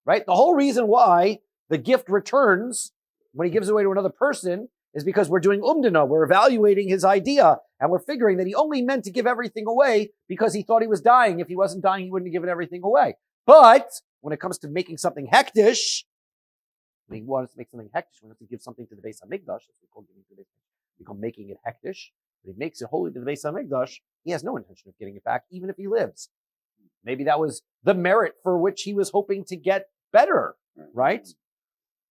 right? The whole reason why the gift returns when he gives away to another person is because we're doing umdana, we're evaluating his idea, and we're figuring that he only meant to give everything away because he thought he was dying. If he wasn't dying, he wouldn't have given everything away. But when it comes to making something hektish, when he wants to make something hektish, when he wants to give something to the Beis Hamikdash, that's what we call making it hektish. But he makes it holy to the Beis Hamikdash, he has no intention of getting it back, even if he lives. Maybe that was the merit for which he was hoping to get better, right?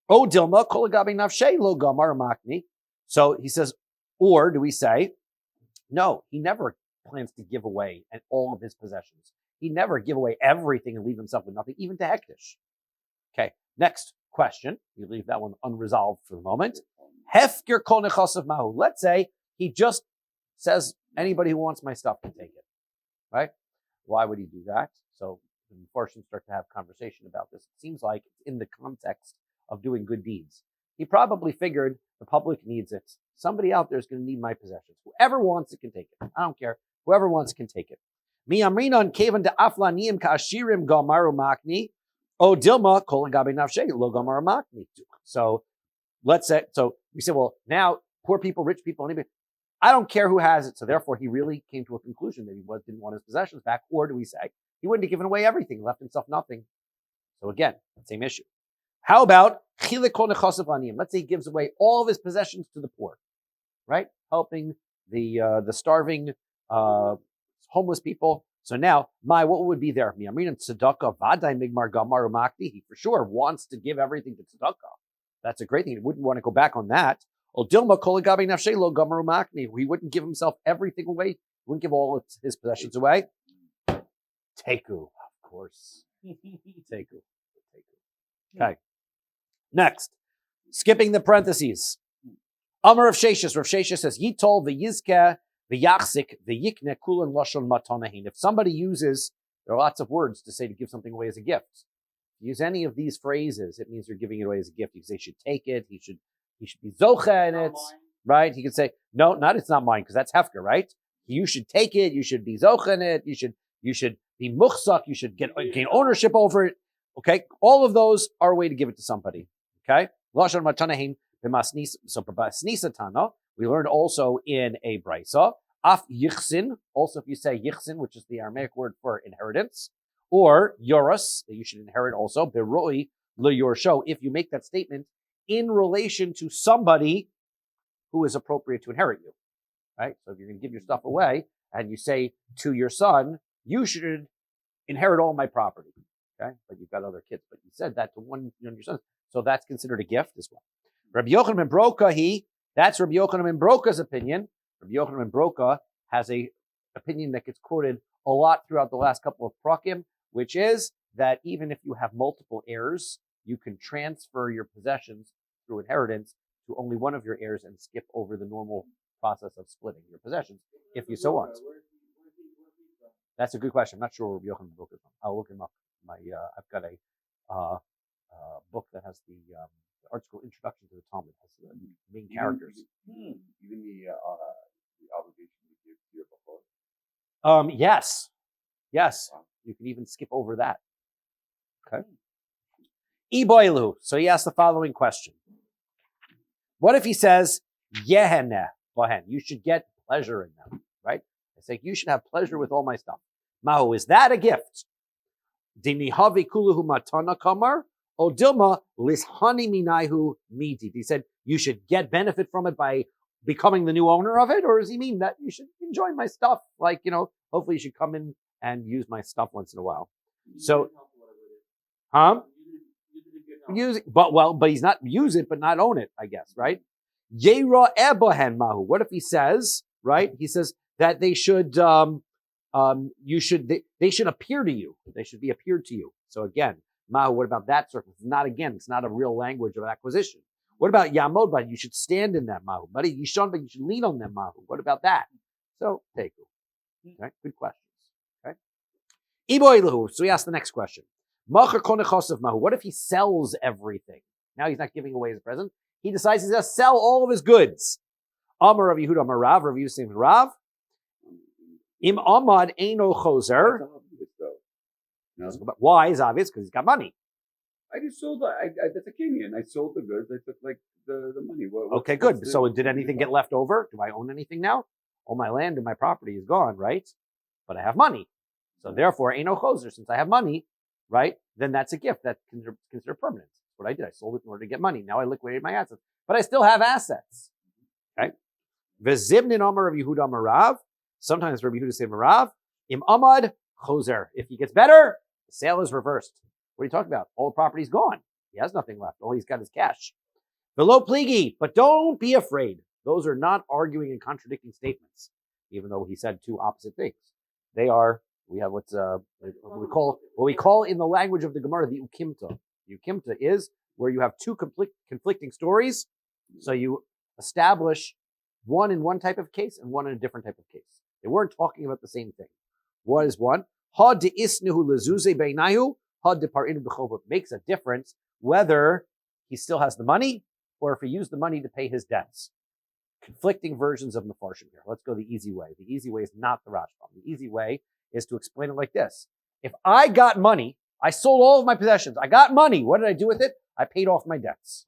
O Dilma, kol gabe nafshe lo gamar makni. So he says, or do we say, no, he never plans to give away all of his possessions. He never give away everything and leave himself with nothing, even to hektish. Okay, next question. We leave that one unresolved for the moment. Hefker kol nechasav mahu. Let's say he just says, anybody who wants my stuff can take it, right? Why would he do that? So the Mepharshim start to have conversation about this. It seems like it's in the context of doing good deeds. He probably figured the public needs it. Somebody out there is going to need my possessions. Whoever wants it can take it. I don't care. Whoever wants can take it. Mi amrinon kavan de aflaniyim ka'ashirim gamaru makni o dilma kol gabe nafshe lo gamaru makni. So let's say, so we say, well, now poor people, rich people, anybody, I don't care who has it. So therefore, he really came to a conclusion that he didn't want his possessions back. Or do we say he wouldn't have given away everything, left himself nothing? So again, same issue. How about chilik kol nechasav aniyim? Let's say he gives away all of his possessions to the poor, right? Helping the starving, homeless people. So now, what would be there? He for sure wants to give everything to tzedakah. That's a great thing. He wouldn't want to go back on that. He wouldn't give himself everything away. He wouldn't give all of his possessions away. Teku, of course. Teku. Okay. Next, skipping the parentheses. Amar of Sheshis. Rav Sheshis says, Yitol v'yizkeh v'yachzik v'yikne kulan lashon matanahin. If somebody uses, there are lots of words to say to give something away as a gift. Use any of these phrases, it means you're giving it away as a gift. You can say, should take it. He should be zocha in it, right? He could say, no, it's not mine, because that's hefker, right? You should take it. You should be zocha in it. You should be muchsak. You should gain ownership over it. Okay, all of those are a way to give it to somebody. Okay, lashon matanahin b'masnis. So b'masnisa tana, we learned also in a brisa. Af yichsin. Also, if you say yichsin, which is the Aramaic word for inheritance, or yoros, that you should inherit also. Beroi le yorsho. If you make that statement in relation to somebody who is appropriate to inherit you, right? So if you're going to give your stuff away and you say to your son, you should inherit all my property, okay? But you've got other kids, but you said that to one of your sons. So that's considered a gift as well. Rabbi Yochanan ben Broka, that's Rabbi Yochanan ben Broka's opinion. Rabbi Yochanan ben Broka has a opinion that gets quoted a lot throughout the last couple of prakim, which is that even if you have multiple heirs, you can transfer your possessions through inheritance to only one of your heirs and skip over the normal process of splitting your possessions, if you so want. That's a good question. I'm not sure where Rabbi Yochanan book is from. I'll look him up. I've got a book that has the art school introduction to the Talmud. Has the main characters. Even the obligation to give year before. Yes. You can even skip over that. Okay. Iboilu. So he asked the following question. What if he says, Yehene bohen, you should get pleasure in them, right? I say, you should have pleasure with all my stuff. Mahu, is that a gift? Dinihavi kuluhu matana kamar, o dilma lishani minaihu midi. He said, you should get benefit from it by becoming the new owner of it? Or does he mean that you should enjoy my stuff? Like, hopefully you should come in and use my stuff once in a while. So, use it, but he's not use it, but not own it, I guess, right? Yera ebohen mahu. What if he says, right? He says that they should, they should appear to you. They should be appeared to you. So again, mahu. What about that circumstance? It's not a real language of acquisition. What about yamod? But you should stand in that mahu. But you should lean on them mahu. What about that? So teku. Okay, good questions. Okay, iboilahu. So we ask the next question. What if he sells everything? Now he's not giving away his present. He decides he's going to sell all of his goods. Amar Rav Yehuda Amar Rav. Rav Yehuda saying Rav. Im Amad Eino Choser. Why is obvious? Because he's got money. I just sold. That's a Kenyan. I sold the goods. I took like the money. Okay, good. So did anything get left over? Do I own anything now? All my land and my property is gone, right? But I have money. So therefore, Eino Choser. Since I have money, right, then that's a gift that's considered permanent. That's what I did. I sold it in order to get money. Now I liquidated my assets. But I still have assets. Okay? V'zibnin Amar of Yehuda Amar Rav. Sometimes Rabbi Yehuda say Rav. Im Amad Choser. If he gets better, the sale is reversed. What are you talking about? All the property's gone. He has nothing left. All he's got is cash. Below pligi. But don't be afraid. Those are not arguing and contradicting statements, even though he said two opposite things. They are. We have what we call in the language of the Gemara the ukimta. The ukimta is where you have two conflicting stories. So you establish one in one type of case and one in a different type of case. They weren't talking about the same thing. What is one? Had de isnuhu lezuze beinayu, had de parinu b'chovot. Makes a difference whether he still has the money or if he used the money to pay his debts. Conflicting versions of Mefarshim here. Let's go the easy way. The easy way is not the Rashbam. The easy way is to explain it like this. If I got money, I sold all of my possessions. I got money. What did I do with it? I paid off my debts.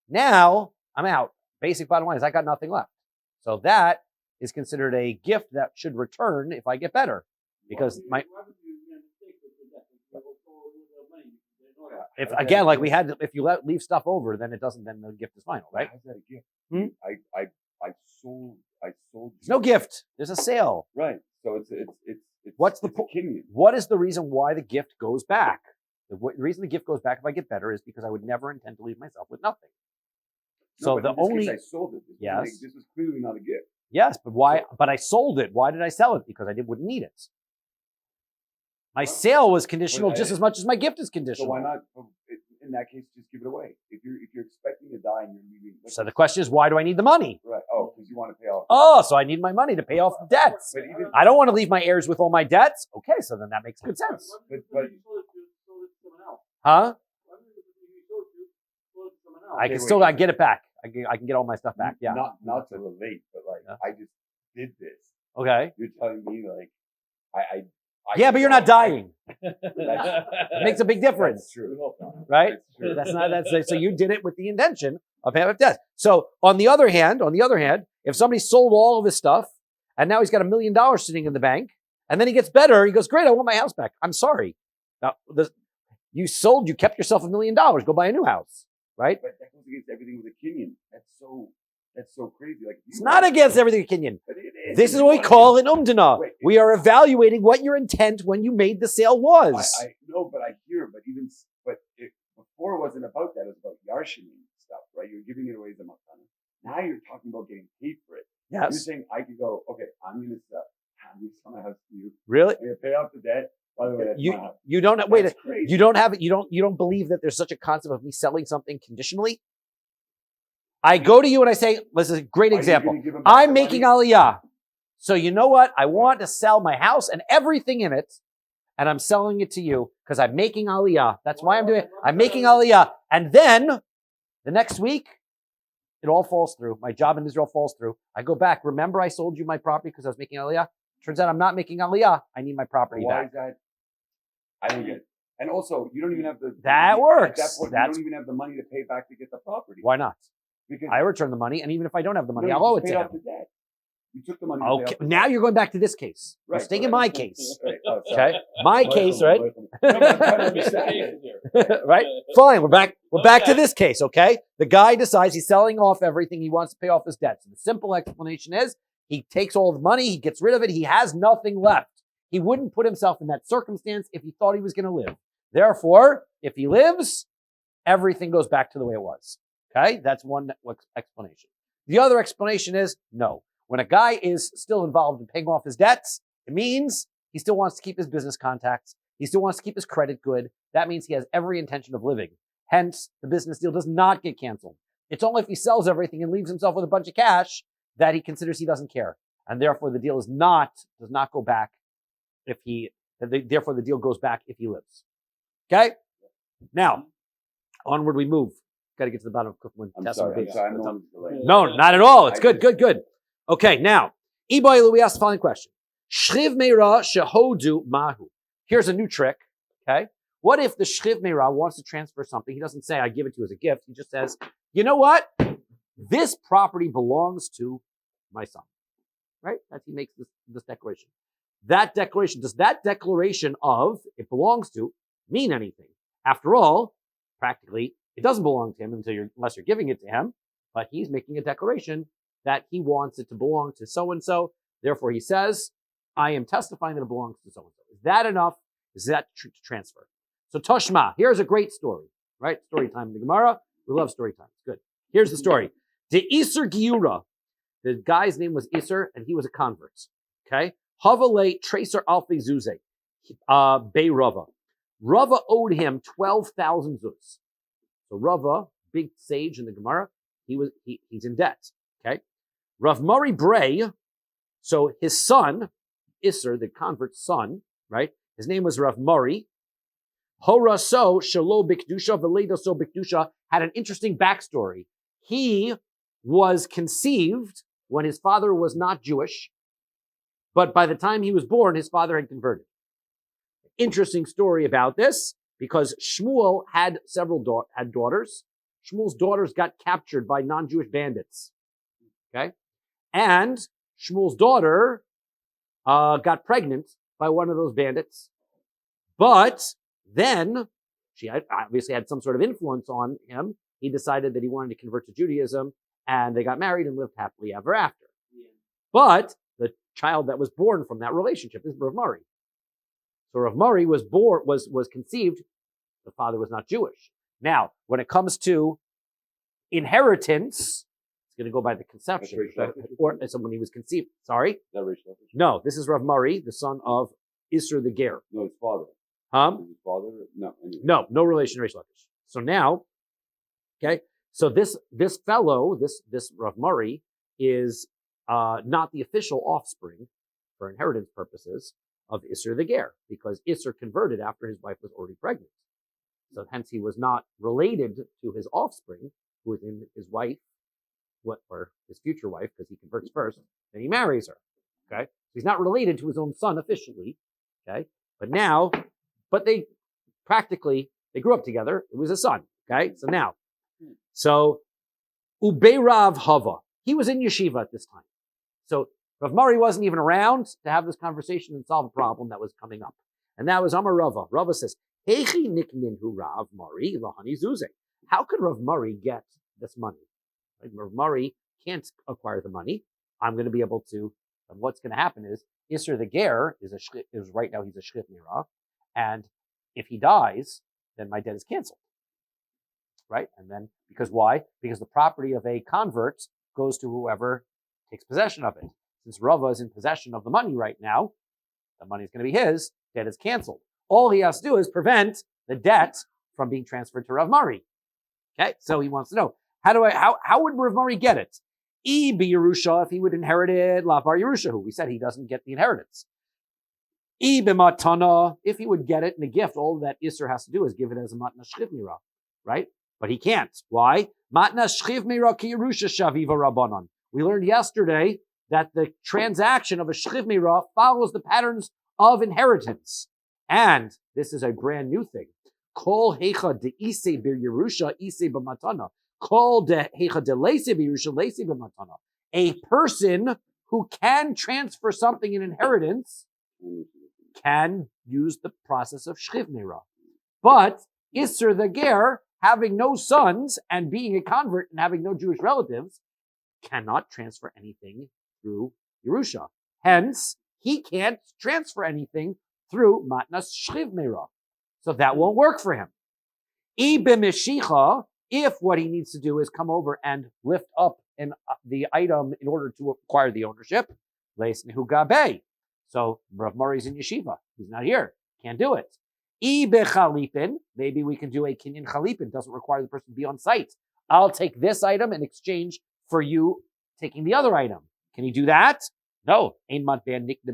Now I'm out. Basic bottom line is I got nothing left. So that is considered a gift that should return if I get better. Because if again, like we had, if you leave stuff over, then it doesn't. Then the gift is final, right? How's that a gift? Hmm? I sold. There's no gift. There's a sale. Right. So it's What's the Kenyan. What is the reason why the gift goes back? The reason the gift goes back if I get better is because I would never intend to leave myself with nothing. So No, the in this only case, I sold it. This was clearly not a gift. yes, but why? But I sold it. Why did I sell it? Because I wouldn't need it. My sale was conditional just as much as my gift is conditional. So why not? In that case, just give it away. If you're expecting to die and you're leaving. So the question is, why do I need the money? Right. Oh, because you want to pay off. Oh, so I need my money to pay off the debts. But even, I don't want to leave my heirs with all my debts. Okay, so then that makes good sense. Huh? I can still get it back. I can get all my stuff back. Yeah. Not to relate, but like I just did this. Okay. You're telling me like I Yeah, but you're not dying. It Makes a big difference. That's true. Right? That's true. So you did it with the intention of having death. So on the other hand, if somebody sold all of his stuff and now he's got $1 million sitting in the bank and then he gets better, he goes, great, I want my house back. I'm sorry. Now, you kept yourself $1 million. Go buy a new house. Right? But that goes against everything with a Kenyan. That's so crazy. Like it's not against everything, Kenyan. But it is. This is what we call an umdana. Wait, we are evaluating what your intent when you made the sale was. I know, but I hear. Before it wasn't about that. It was about Yarshinim stuff, right? You're giving it away as a matana. Now you're talking about getting paid for it. Yes. You're saying I could go. Okay, I'm going to sell my house to you. Really? I'm going to pay off the debt. By the way, that's my house. You don't wait. That's crazy. You don't have it. You don't believe that there's such a concept of me selling something conditionally. I go to you and I say, this is a great example. I'm making aliyah. So you know what? I want to sell my house and everything in it, and I'm selling it to you because I'm making aliyah. That's why I'm doing it. I'm making aliyah. And then the next week, it all falls through. My job in Israel falls through. I go back. Remember I sold you my property because I was making aliyah? Turns out I'm not making aliyah. I need my property Why back. is that? I don't get it. And also, you don't even have the... That works. At that point, you don't even have the money to pay back to get the property. Why not? Because I return the money, and even if I don't have the money, you I'll owe it just to paid him. off the debt. You took the money. Okay, now you're going back to this case. You're Right, staying in my case. Right. Oh, sorry. Okay, my case, right? Right. Right? Fine. We're back to this case. Okay. The guy decides he's selling off everything. He wants to pay off his debts. And the simple explanation is he takes all the money. He gets rid of it. He has nothing left. He wouldn't put himself in that circumstance if he thought he was going to live. Therefore, if he lives, everything goes back to the way it was. Okay. That's one explanation. The other explanation is no. When a guy is still involved in paying off his debts, it means he still wants to keep his business contacts. He still wants to keep his credit good. That means he has every intention of living. Hence, the business deal does not get canceled. It's only if he sells everything and leaves himself with a bunch of cash that he considers he doesn't care. And therefore, the deal does not go back therefore the deal goes back if he lives. Okay? Now, onward we move. Got to get to the bottom of Cookman. I'm sorry. No, not at all. It's good. Okay, now, Ibai, we asked the following question. Shriv meira shehodu mahu. Here's a new trick, okay? What if the Shriv meira wants to transfer something? He doesn't say, I give it to you as a gift. He just says, you know what? This property belongs to my son, right? That he makes this declaration. Does that declaration of it belongs to mean anything? After all, practically, it doesn't belong to him unless you're giving it to him, but he's making a declaration that he wants it to belong to so-and-so. Therefore, he says, I am testifying that it belongs to so-and-so. Is that enough? Is that to transfer? So Toshma, here's a great story, right? Story time in the Gemara. We love story time. It's good. Here's the story. The Iser Giura. The guy's name was Iser, and he was a convert. Okay? Havale Tracer Alfe Zuze. Bay Rava. Rava owed him 12,000 zuz. So Rava, big sage in the Gemara, he's in debt. Okay? Rav Mari Bray, so his son, Isser, the convert's son, right? His name was Rav Mari. Horaso Shalo Bikdusha Veleda So Bikdusha had an interesting backstory. He was conceived when his father was not Jewish, but by the time he was born, his father had converted. Interesting story about this, because Shmuel had had daughters. Shmuel's daughters got captured by non-Jewish bandits. Okay? And Shmuel's daughter got pregnant by one of those bandits. But then she obviously had some sort of influence on him. He decided that he wanted to convert to Judaism, and they got married and lived happily ever after. Yeah. But the child that was born from that relationship is Rav Mari. So Rav Mari was conceived. The father was not Jewish. Now, when it comes to inheritance, it's going to go by the conception, or so when he was conceived. Sorry, no, this is Rav Mari, the son of Isser the Ger. No, his father. His father? No. Anyway. No relation to Reish Lakish. So now, okay, so this fellow, this Rav Mari, is not the official offspring for inheritance purposes of Isser the Ger, because Isser converted after his wife was already pregnant. So hence he was not related to his offspring, who is in his wife, or his future wife, because he converts first, then he marries her. Okay? So he's not related to his own son officially. Okay? But they grew up together. It was a son. Okay? So Ubeirav Hava. He was in yeshiva at this time. So Rav Mari wasn't even around to have this conversation and solve a problem that was coming up. And that was Amar Rava. Rava says, Heichi nikninhu Rav Mari lahani zuze. How could Rav Mari get this money? Right? Rav Mari can't acquire the money. I'm going to be able to, and what's going to happen is, Isser the Ger is right now he's a shchit mirah, and if he dies, then my debt is canceled. Right? And then, because why? Because the property of a convert goes to whoever takes possession of it. Since Rava is in possession of the money right now, the money is going to be his, debt is canceled. All he has to do is prevent the debt from being transferred to Rav Mari. Okay, so he wants to know, how would Rav Mari get it? Be Yerusha, if he would inherit it, La Bar Yerusha, who we said he doesn't get the inheritance. Be Matana, if he would get it in a gift, all that Isser has to do is give it as a Matna Shchiv Mira, right? But he can't. Why? Matna Shchiv Mira ki Yerusha Shaviva Rabbanon. We learned yesterday that the transaction of a Shchiv Mira follows the patterns of inheritance. And this is a brand new thing. Kol Hecha de Ise Bir Yerusha Ise B'Matana. Kol de Hecha de Leise Bir Yerusha Leise B'Matana. A person who can transfer something in inheritance can use the process of Shchiv Mira. But Isser the Ger, having no sons and being a convert and having no Jewish relatives, cannot transfer anything through Yerusha. Hence, he can't transfer anything through Matnas Shchiv Mira. So that won't work for him. If what he needs to do is come over and lift up the item in order to acquire the ownership, so Rav Mari's in yeshiva. He's not here. Can't do it. Maybe we can do a kinyan chalipin. Doesn't require the person to be on site. I'll take this item in exchange for you taking the other item. Can he do that? No. The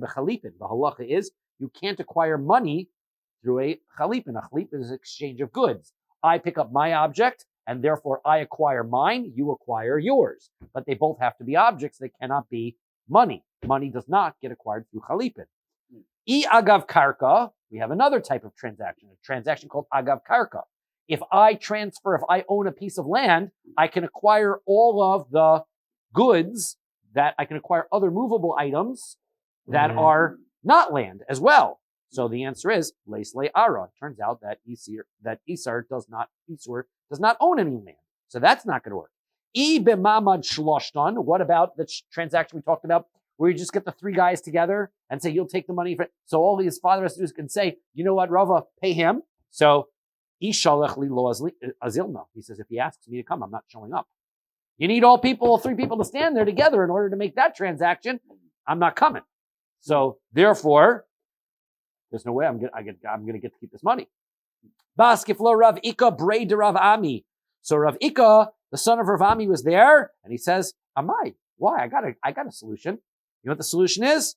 halacha is you can't acquire money through a chalipin. A chalipin is an exchange of goods. I pick up my object, and therefore I acquire mine, you acquire yours. But they both have to be objects. They cannot be money. Money does not get acquired through chalipin. Agav karka, we have another type of transaction, a transaction called agav karka. If I own a piece of land, I can acquire all of the goods that I can acquire other movable items that are not land as well. So the answer is leis le'ara. Turns out that Isar does not own any land. So that's not going to work. B'mamad shloshtan. What about the transaction we talked about, where you just get the three guys together and say, you'll take the money for it. So all his father has to do is can say, you know what, Rava, pay him. So Ishalech li lo azilna. He says, if he asks me to come, I'm not showing up. You need all three people to stand there together in order to make that transaction. I'm not coming. So therefore, there's no way I'm going to get to keep this money. Baskiflo Rav Ika Brei de Rav Ami. So Rav Ika, the son of Rav Ami, was there, and he says, Amai, why? I got a solution. You know what the solution is?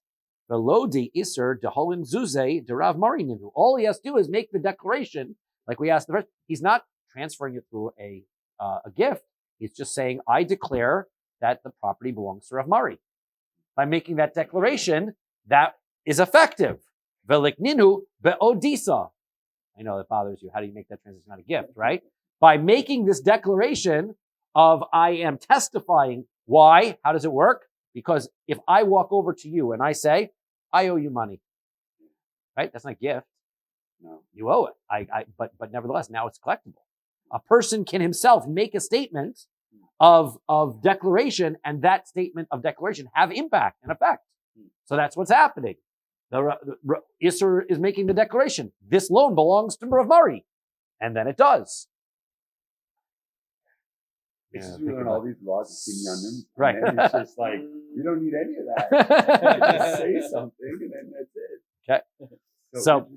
Velodi iser deholin zuze derav marininu. All he has to do is make the declaration, like we asked the rest. He's not transferring it through a gift. He's just saying, I declare that the property belongs to Rav Mari. By making that declaration, that is effective. Velikninu be'odisa. I know that bothers you. How do you make that transition? Not a gift, right? By making this declaration of I am testifying. Why? How does it work? Because if I walk over to you and I say, I owe you money, right? That's not a gift. No. You owe it. But nevertheless, now it's collectible. A person can himself make a statement of declaration, and that statement of declaration have impact and effect. So that's what's happening. The Isser is making the declaration. This loan belongs to Rav Mari. And then it does. It's just we learn all these laws of kinyanim. Right. And then it's just like, you don't need any of that. Just say something and then that's it. Okay. So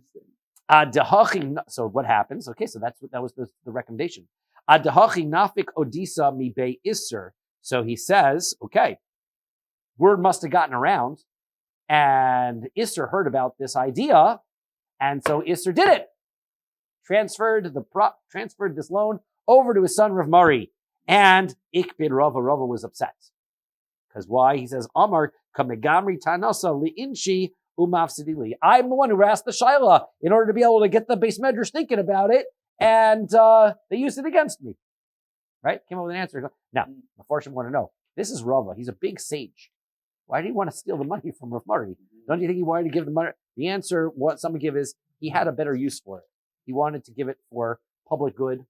interesting. So what happens? Okay, so that was the recommendation. Adahachi nafik odisa mi be Isser. So he says, okay, word must have gotten around, and Isser heard about this idea, and so Isser did it. Transferred this loan over to his son Rav Mari, and Ikbid Rava was upset. Because why? He says, Amar kamegamri tanasa li'inshi umafsidili. I'm the one who asked the shaila in order to be able to get the base medrash thinking about it, and they used it against me. Right? Came up with an answer. Now, the Farshim want to know, this is Rava. He's a big sage. Why did he want to steal the money from Rav Mari? Don't you think he wanted to give the money? The answer, what some give is, he had a better use for it. He wanted to give it for public good,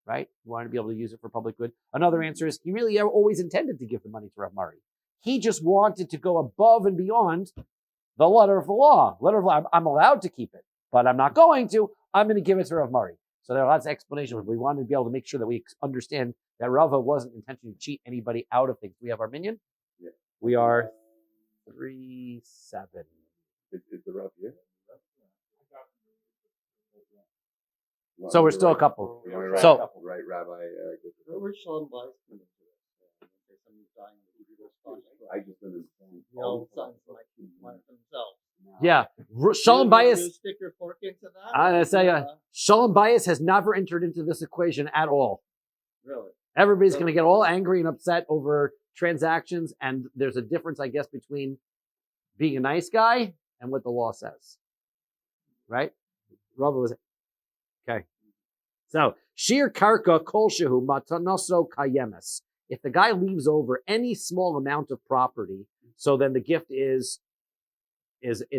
right? He wanted to be able to use it for public good. Another answer is, he really always intended to give the money to Rav Mari. He just wanted to go above and beyond the letter of the law. Letter of the law, I'm allowed to keep it, but I'm not going to. I'm going to give it to Rav Mari. So there are lots of explanations. We wanted to be able to make sure that we understand that Rava wasn't intending to cheat anybody out of things. We have our minion. Yeah. We are 3-7. Is the rough here? So we're still a couple. Right, So right, Rabbi. Where's Sean Bias coming into this? I just don't understand. The old sons like themselves. yeah, Shalom Bias. You stick your fork into that? I say, Shalom Bias has never entered into this equation at all. Really? Everybody's going to get all angry and upset over transactions, and there's a difference, I guess, between being a nice guy and what the law says. Right? Rabbi was okay. So Shir Karka Kol Shehu Matanoso Kayemes. If the guy leaves over any small amount of property, so then the gift is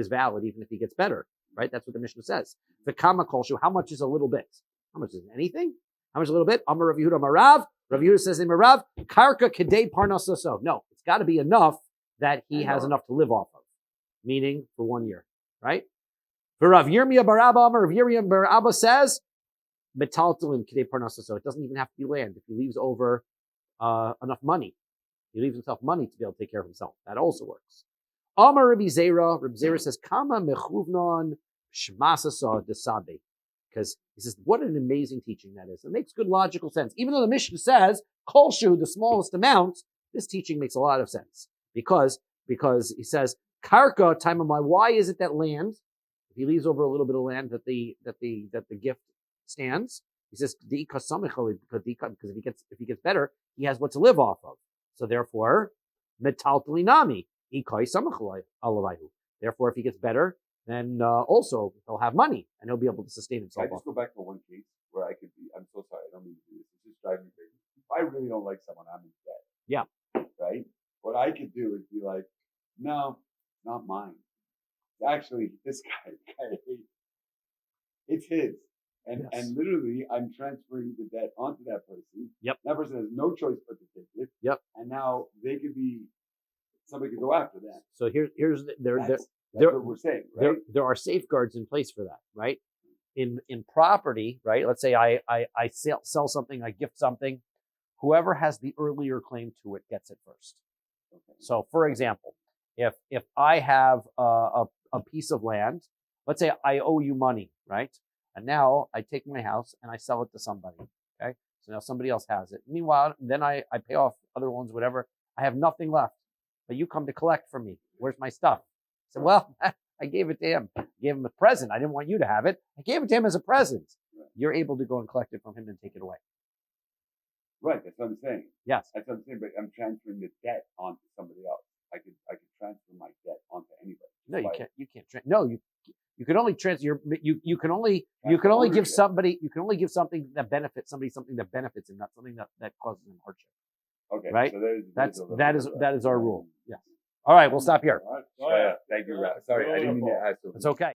valid, even if he gets better. Right? That's what the Mishnah says. The Kama Kol Shehu, how much is a little bit? How much is anything? How much is a little bit? Amar Rav Yehuda Marav. Rav Yehuda says in Marav, Karka Kedei Parnasoso. No, it's got to be enough that he has enough to live off of. Meaning for 1 year. Right? For Rav Yirmiyah bar Abba, Rav Yirmiyah bar Abba says, Metaltalin Kedei Parnasoso. It doesn't even have to be land. If he leaves over enough money, he leaves himself money to be able to take care of himself. That also works. Amar Rabbi Zera. Rabbi Zera says, Kama mechuvnon shmasasa desabe. Because he says, what an amazing teaching that is. It makes good logical sense. Even though the Mishnah says, Kol Shu, the smallest amount, this teaching makes a lot of sense. Because he says, Karka, time of my, why is it that land, if he leaves over a little bit of land that the gift stands, he says, because if he gets better, he has what to live off of. So therefore, metaltalinami, therefore, if he gets better, then also he'll have money and he'll be able to sustain himself. Can I just go back to one case where I could be, I'm so sorry, I don't mean to do this, it's just driving me crazy. If I really don't like someone, I'm in debt. Yeah. Right? What I could do is be like, no, not mine. Actually, this guy it's his. And literally, I'm transferring the debt onto that person. Yep. That person has no choice but to take it. Yep. And now somebody could go after that. So here's That's what we're saying, right? There are safeguards in place for that, right? In property, right? Let's say I sell something, I gift something. Whoever has the earlier claim to it gets it first. Okay. So, for example, if I have a piece of land, let's say I owe you money, right? And now I take my house and I sell it to somebody. Okay, so now somebody else has it. Meanwhile, then I pay off other loans, whatever. I have nothing left, but you come to collect from me. Where's my stuff? said, well, I gave it to him. I gave him a present. I didn't want you to have it. I gave it to him as a present. Right. You're able to go and collect it from him and take it away. Right, that's what I'm saying. Yes. That's what I'm saying, but I'm transferring the debt onto somebody else. I could transfer my debt onto anybody. No, you can't. You can't. No, you can only transfer. You can only give somebody. You can only give something that benefits somebody, something that benefits him, not something that causes him hardship. Okay. Right. So that is our rule. Yes. All right. We'll stop here. All right. Thank you, Rabbi. Sorry, I didn't mean to ask. It's okay.